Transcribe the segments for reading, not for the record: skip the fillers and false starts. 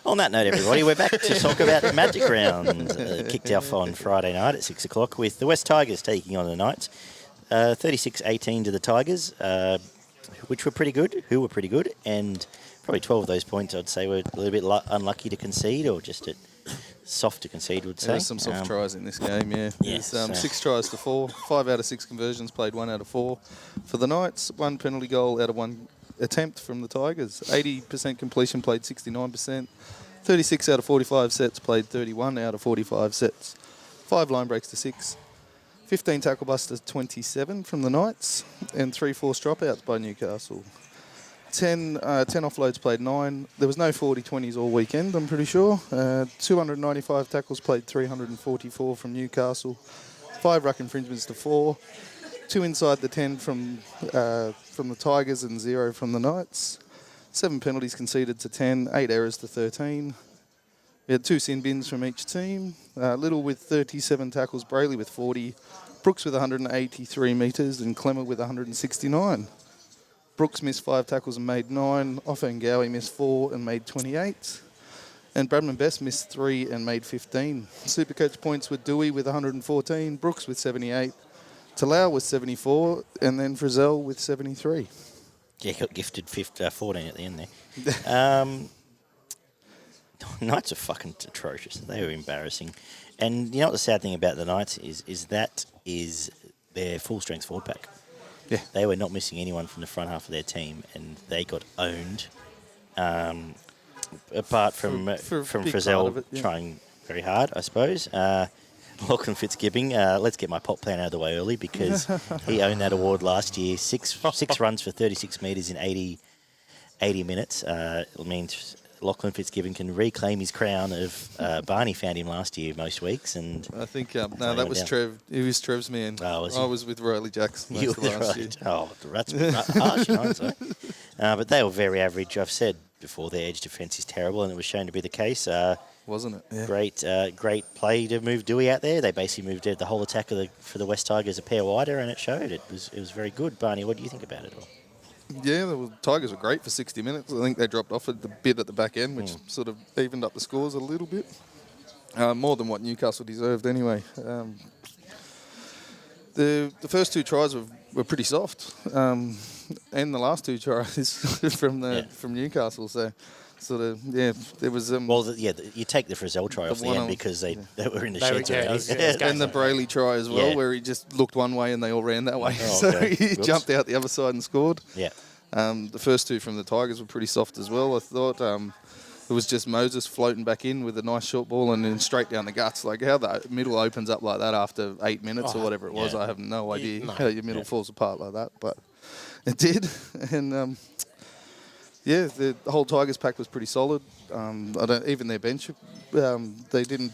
On that note, everybody, we're back to talk about the Magic Round. Kicked off on Friday night at 6 o'clock with the West Tigers taking on the Knights. 36-18 to the Tigers, which were pretty good, and probably 12 of those points, I'd say, were a little bit unlucky to concede, or just soft to concede, would say. There's some soft tries in this game, yeah. Yes, 6 tries to 4, 5 out of 6 conversions, played 1 out of 4 for the Knights, 1 penalty goal out of 1 attempt from the Tigers, 80% completion, played 69%, 36 out of 45 sets, played 31 out of 45 sets, 5 line breaks to 6, 15 tackle busters, 27 from the Knights, and 3 forced dropouts by Newcastle. 10 offloads, played 9. There was no 40-20s all weekend, I'm pretty sure. 295 tackles, played 344 from Newcastle. 5 ruck infringements to 4. 2 inside the 10 from the Tigers and 0 from the Knights. 7 penalties conceded to 10, 8 errors to 13. We had 2 sin bins from each team. Little with 37 tackles, Brayley with 40, Brooks with 183 metres, and Clemmer with 169. Brooks missed 5 tackles and made 9. Offa and Gowie missed 4 and made 28. And Bradman Best missed 3 and made 15. Supercoach points were Dewey with 114, Brooks with 78, Talau with 74, and then Frizzell with 73. Yeah, got gifted 14 at the end there. Knights are fucking atrocious. They were embarrassing. And you know what the sad thing about the Knights is their full-strength forward pack. Yeah. They were not missing anyone from the front half of their team, and they got owned. Apart from Frizzell trying very hard, I suppose. Lachlan Fitzgibbon, let's get my pot plan out of the way early, because he owned that award last year. Six runs for 36 metres in 80 minutes. It means Lachlan Fitzgibbon can reclaim his crown of Barney found him last year most weeks. And I think, that was Trev. He was Trev's man. Oh, was he? I was with Riley Jackson You most of were last right. year. Oh, that's harsh, you know, so. But they were very average. I've said before their edge defence is terrible, and it was shown to be the case. Wasn't it? Yeah. Great play to move Dewey out there. They basically moved the whole attack for the West Tigers a pair wider, and it showed. It was very good. Barney, what do you think about it all? Yeah, the Tigers were great for 60 minutes. I think they dropped off a bit at the back end, which sort of evened up the scores a little bit. More than what Newcastle deserved anyway. The first 2 tries were pretty soft, and the last 2 tries from Newcastle. So, sort of, there was... you take the Frizzell try off the end because they were in the sheds already. And the Brayley try as well, where he just looked one way and they all ran that way. So he jumped out the other side and scored. Yeah. The first 2 from the Tigers were pretty soft as well, I thought. It was just Moses floating back in with a nice short ball and then straight down the guts. Like how the middle opens up like that after 8 minutes or whatever it was, I have no idea how your middle falls apart like that, but it did. And the whole Tigers pack was pretty solid. Even their bench, they didn't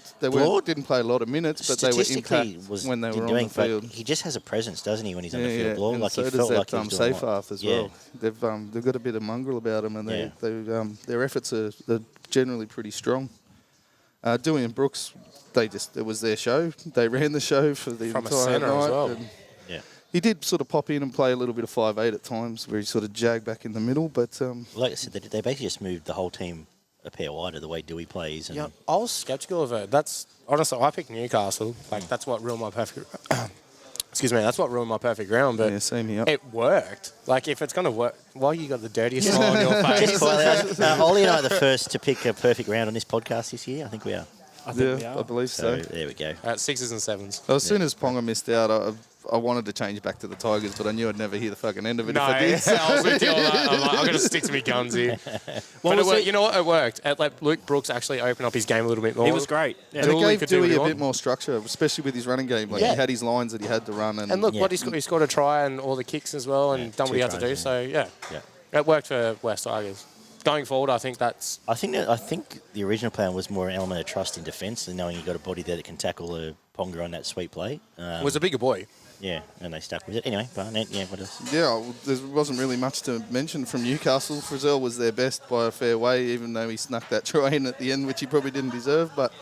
play a lot of minutes, but they were impact when they were on the field. He just has a presence, doesn't he, when he's on the field? Lord, and like so he does felt that like he was safe half as well. They've got a bit of mongrel about them, and their efforts are generally pretty strong. Dewey and Brooks, it was their show. They ran the show for the entire night. As well. He did sort of pop in and play a little bit of 5'8" at times, where he sort of jagged back in the middle. But like I said, they basically just moved the whole team a pair wider the way Dewey plays. And I was sceptical of it. That's honestly, I picked Newcastle. Like that's what ruined my perfect. Excuse me, that's what ruined my perfect round. But same here. It worked. Like if it's gonna work, why you got the dirtiest smile on your face? Ollie and I are the first to pick a perfect round on this podcast this year. I think we are. I think we are. I believe so. There we go. At 6s and 7s. As soon as Ponga missed out, I wanted to change back to the Tigers, but I knew I'd never hear the fucking end of it if I did. I was with you on that. I'm like, I'm going to stick to my guns here. But it worked. You know what? It worked. It let Luke Brooks actually open up his game a little bit more. He was great. Yeah. And it gave Dewey a bit more structure, especially with his running game. Like he had his lines that he had to run. And look, what he scored a try and all the kicks as well and done what he had to do. So, it worked for West Tigers. Going forward, I think that's... I think the original plan was more an element of trust in defence and knowing you got a body there that can tackle a Ponga on that sweet play. Was a bigger boy. Yeah, and they stuck with it. Anyway, Barnett, what else? Yeah, there wasn't really much to mention from Newcastle. Frizzell was their best by a fair way, even though he snuck that try in at the end, which he probably didn't deserve. But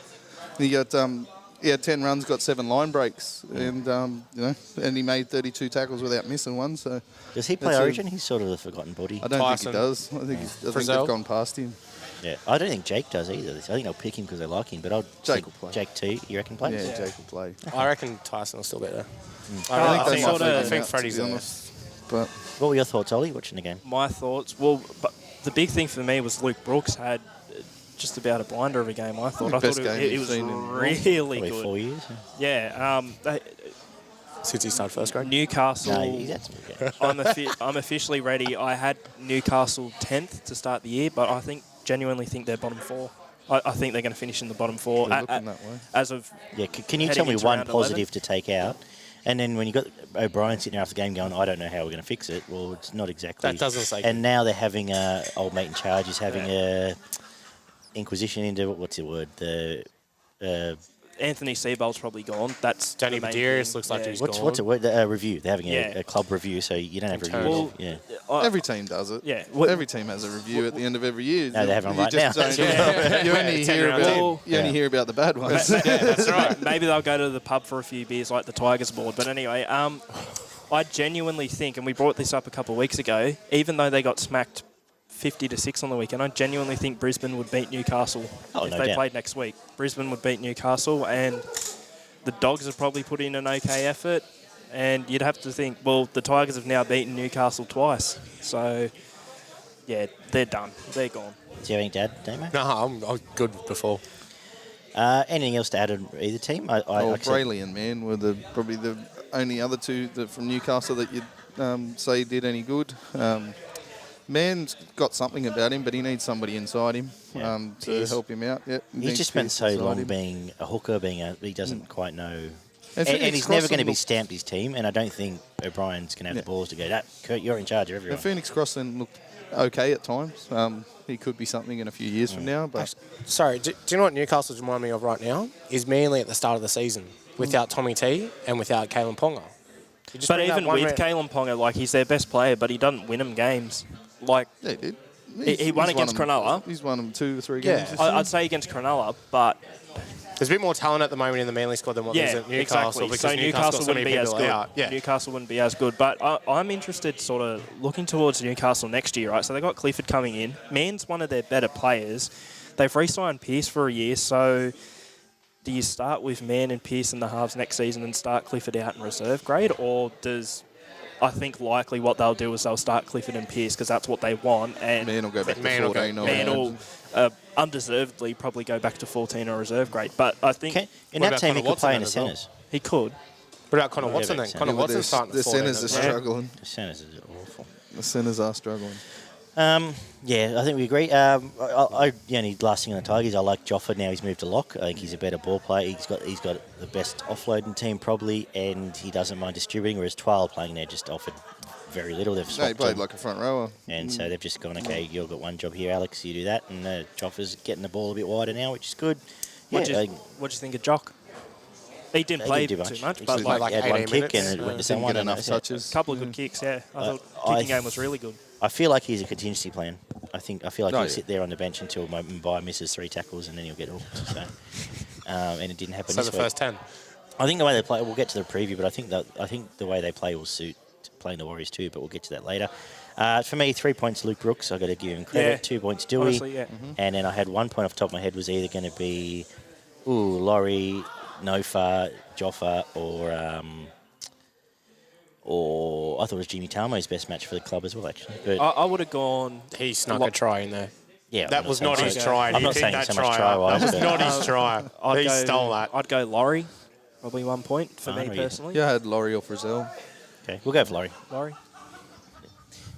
he got... He had 10 runs, got 7 line breaks, and and he made 32 tackles without missing one. So does he play Origin? He's sort of a forgotten body. I don't think he does. I think they've gone past him. Yeah, I don't think Jake does either. I think they'll pick him because they like him, but Jake will play. Jake too, you reckon plays? Yeah, Jake will play. I reckon Tyson will still be there. I think Freddie's there. But what were your thoughts, Ollie, watching the game? My thoughts, well, but the big thing for me was Luke Brooks had just about a blinder of a game, I thought. I thought it was really Probably good. 4 years. Yeah. Since he started first grade. Newcastle. No, that's okay. I'm officially ready. I had Newcastle 10th to start the year, but I genuinely think they're bottom 4. I think they're going to finish in the bottom 4. They're looking that way. As of can you tell me one positive to take out? And then when you got O'Brien sitting there after the game going, I don't know how we're going to fix it. Well, it's not exactly. That doesn't say. And now they're having old mate in charge is having a inquisition into what's the word? Anthony Seabold's probably gone. That's Danny Medeiros looks like he's gone. What's a word? Review. They're having a club review, so you don't have reviews. Well, every team does it. Yeah. Every team has a review at the end of every year. No, they have them right now. You only hear about the bad ones. That's right. Maybe they'll go to the pub for a few beers like the Tigers board. But anyway, I genuinely think, and we brought this up a couple of weeks ago, even though they got smacked 50-6 on the weekend, I genuinely think Brisbane would beat Newcastle if they played next week. Brisbane would beat Newcastle, and the Dogs have probably put in an okay effort. And you'd have to think, well, the Tigers have now beaten Newcastle twice. So, yeah, they're done. They're gone. Do you have any dad, Damo? No, I'm good before. Anything else to add on either team? Brayley and Mann were probably the only other two from Newcastle that you'd say did any good. Mann's got something about him, but he needs somebody inside him to help him out. Yep, he's just spent so long being a hooker, he doesn't quite know. And he's never going to be stamped his team, and I don't think O'Brien's going to have the balls to go, Kurt, you're in charge of everyone. And Phoenix Crossland looked okay at times. He could be something in a few years from now. But Sorry, do you know what Newcastle's remind me of right now? Is Manly at the start of the season without Tommy T and without Kalen Ponga. But even with Kalen Ponga, he's their best player, but he doesn't win them games. Yeah, he did. He won against Cronulla. He's won them 2 or 3 games. Yeah, I'd say against Cronulla, but there's a bit more talent at the moment in the Manly squad than what there's at Newcastle. Exactly. So Newcastle wouldn't be as good. Yeah. Newcastle wouldn't be as good. But I'm interested sort of looking towards Newcastle next year, right? So they got Clifford coming in. Mann's one of their better players. They've re-signed Pearce for a year, so do you start with Mann and Pearce in the halves next season and start Clifford out in reserve grade, or does... I think likely what they'll do is they'll start Clifford and Pearce because that's what they want. And Mann will go back to 14. Mann will undeservedly probably go back to 14 or reserve grade. But I think... in that team, he could play in the centres. He could. What about Connor Watson then? Connor Watson's starting the centres are struggling. The centres are awful. The centres are struggling. I think we agree. The only last thing on the Tigers, I like Joffa now. He's moved to lock. I think he's a better ball player. He's got the best offloading team probably, and he doesn't mind distributing. Whereas Twile playing there just offered very little. He played like a front rower, and so they've just gone, okay, you've got one job here, Alex. You do that, and Joffa's getting the ball a bit wider now, which is good. What do you think of Jock? He didn't play too much, but he had one kick and it went to someone. Enough touches. A couple of good kicks, yeah. I thought the kicking game was really good. I feel like he's a contingency plan. I feel like he'll sit there on the bench until Mumbai misses 3 tackles and then he'll get hooked. So, and it didn't happen. So the first 10. I think the way they play. We'll get to the preview, but I think the way they play will suit playing the Warriors too. But we'll get to that later. For me, 3 points, Luke Brooks. I've got to give him credit. 2 points, Dewey. Honestly, yeah. And then I had 1 point off the top of my head was either going to be, Laurie, Nofa, Joffa, or I thought it was Jimmy Tamo's best match for the club as well, actually. But I would have gone... He snuck a try in there. Yeah, that was not his try. I'm not saying so much try-wise. That was not his try. He stole that. I'd go Laurie, probably 1 point for me personally. Yeah, I had Laurie or Frizzell. Okay, we'll go for Laurie. Laurie.